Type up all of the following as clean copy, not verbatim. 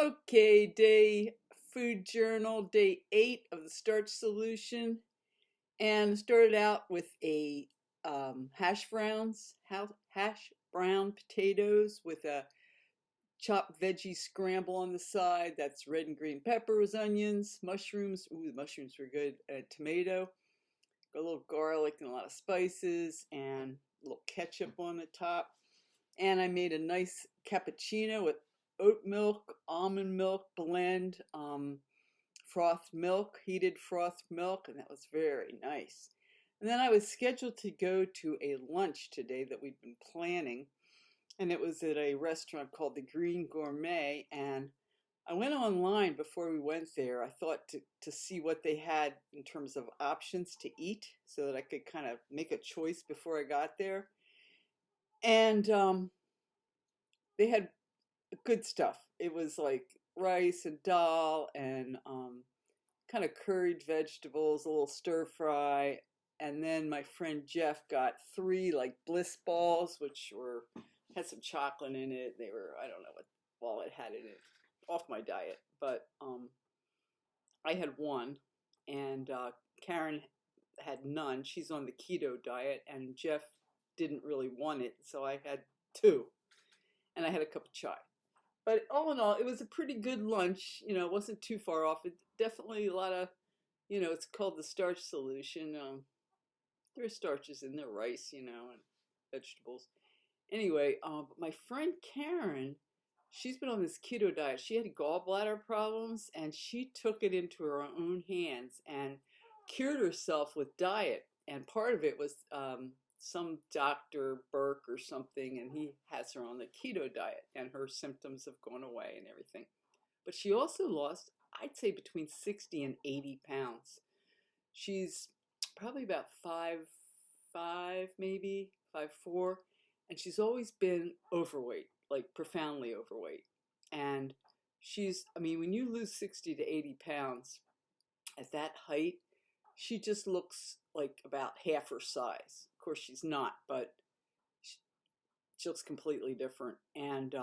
Okay, food journal, day 8 of the starch solution. And started out with a hash browns, hash brown potatoes with a chopped veggie scramble on the side. That's red and green peppers, onions, mushrooms. Ooh, the mushrooms were good. A tomato, got a little garlic and a lot of spices, and a little ketchup on the top. And I made a nice cappuccino with oat milk, almond milk blend, frothed milk, heated frothed milk, and that was very nice. And then I was scheduled to go to a lunch today that we'd been planning, and it was at a restaurant called the Green Gourmet. And I went online before we went there. I thought to see what they had in terms of options to eat so that I could kind of make a choice before I got there. And they had good stuff. It was like rice and dal and kind of curried vegetables, a little stir fry. And then my friend Jeff got three like bliss balls, which were had some chocolate in it. They were, I don't know what ball it had in it, off my diet. But I had one, and Karen had none. She's on the keto diet, and Jeff didn't really want it, so I had two, and I had a cup of chai. But all in all, it was a pretty good lunch. You know, it wasn't too far off. It definitely a lot of, it's called the starch solution. There are starches in there, rice, and vegetables. Anyway, but my friend Karen, she's been on this keto diet. She had gallbladder problems, and she took it into her own hands and cured herself with diet. And part of it was some Dr. Burke or something, and he has her on the keto diet, and her symptoms have gone away and everything. But she also lost, I'd say, between 60 and 80 pounds. She's probably about 5'5", maybe 5'4", and she's always been overweight, like profoundly overweight. And I mean, when you lose 60 to 80 pounds at that height, she just looks like about half her size. Of course, she's not, but she looks completely different, and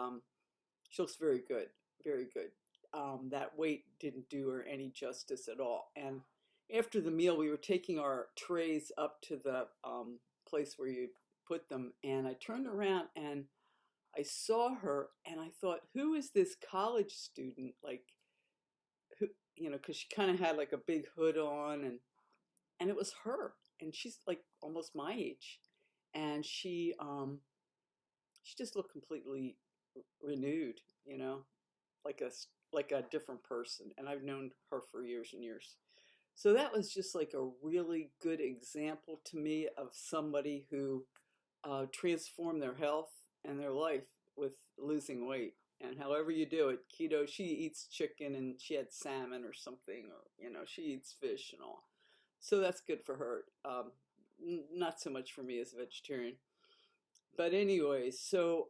she looks very good, very good. That weight didn't do her any justice at all. And after the meal, we were taking our trays up to the place where you put them, and I turned around and I saw her, and I thought, who is this college student? Like, who, because she kind of had like a big hood on, and it was her, and she's like almost my age, and she just looked completely renewed, like a different person. And I've known her for years and years. So that was just like a really good example to me of somebody who transformed their health and their life with losing weight. And however you do it, keto, she eats chicken and she had salmon or something, or, she eats fish and all. So that's good for her. Not so much for me as a vegetarian. But anyway, so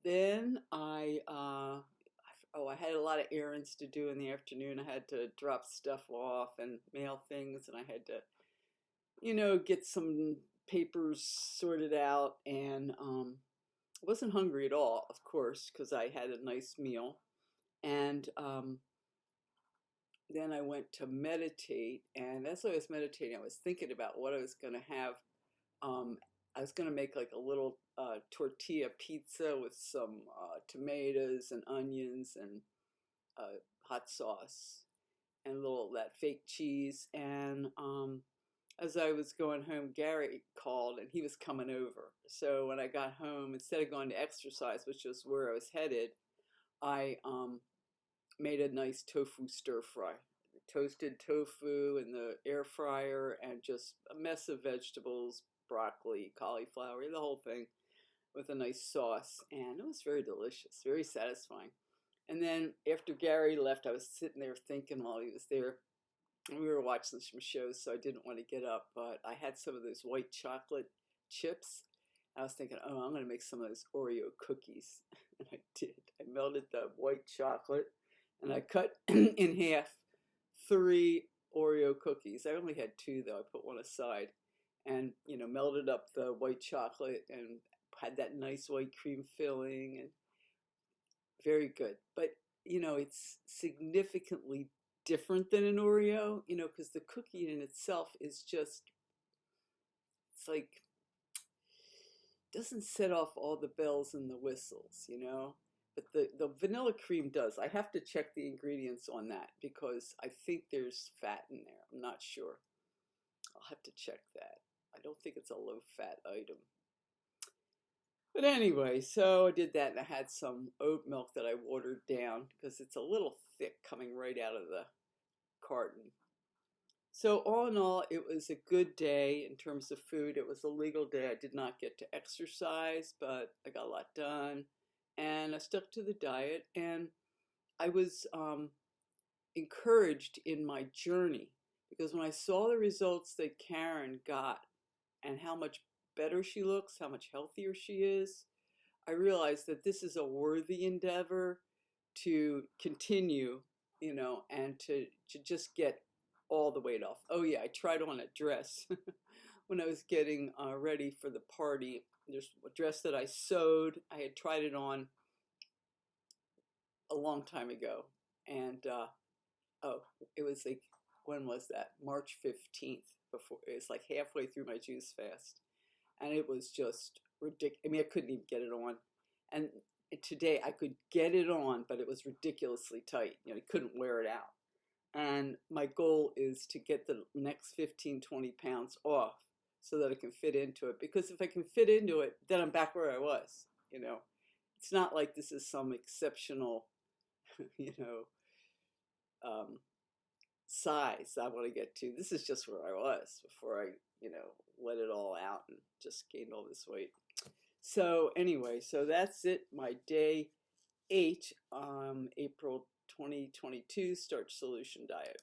then I had a lot of errands to do in the afternoon. I had to drop stuff off and mail things, and I had to, get some papers sorted out. And I wasn't hungry at all, of course, because I had a nice meal. And then I went to meditate, and as I was meditating, I was thinking about what I was going to have. I was going to make like a little tortilla pizza with some tomatoes and onions and hot sauce and a little that fake cheese. And as I was going home, Gary called and he was coming over. So when I got home, instead of going to exercise, which was where I was headed, I made a nice tofu stir fry. Toasted tofu in the air fryer and just a mess of vegetables, broccoli, cauliflower, the whole thing with a nice sauce. And it was very delicious, very satisfying. And then after Gary left, I was sitting there thinking while he was there. And we were watching some shows, so I didn't want to get up. But I had some of those white chocolate chips. I was thinking, oh, I'm going to make some of those Oreo cookies. And I did. I melted the white chocolate and I cut in half 3 Oreo cookies. I only had 2 though. I put one aside, and melted up the white chocolate and had that nice white cream filling, and very good. But, it's significantly different than an Oreo, because the cookie in itself is just, it's like, doesn't set off all the bells and the whistles. But the vanilla cream does. I have to check the ingredients on that because I think there's fat in there. I'm not sure. I'll have to check that. I don't think it's a low fat item. But anyway, so I did that and I had some oat milk that I watered down because it's a little thick coming right out of the carton. So all in all, it was a good day in terms of food. It was a legal day. I did not get to exercise, but I got a lot done. And I stuck to the diet. And I was encouraged in my journey because when I saw the results that Karen got and how much better she looks, how much healthier she is, I realized that this is a worthy endeavor to continue, and to just get all the weight off. Oh yeah, I tried on a dress when I was getting ready for the party. There's a dress that I sewed. I had tried it on a long time ago, and it was like, when was that? March 15th. Before it was like halfway through my juice fast, and it was just ridiculous. I mean, I couldn't even get it on, and today I could get it on, but it was ridiculously tight. I couldn't wear it out. And my goal is to get the next 15, 20 pounds off so that I can fit into it. Because if I can fit into it, then I'm back where I was. It's not like this is some exceptional, size I want to get to. This is just where I was before I, let it all out and just gained all this weight. So anyway, so that's it. My day 8, April 2022 Starch Solution Diet.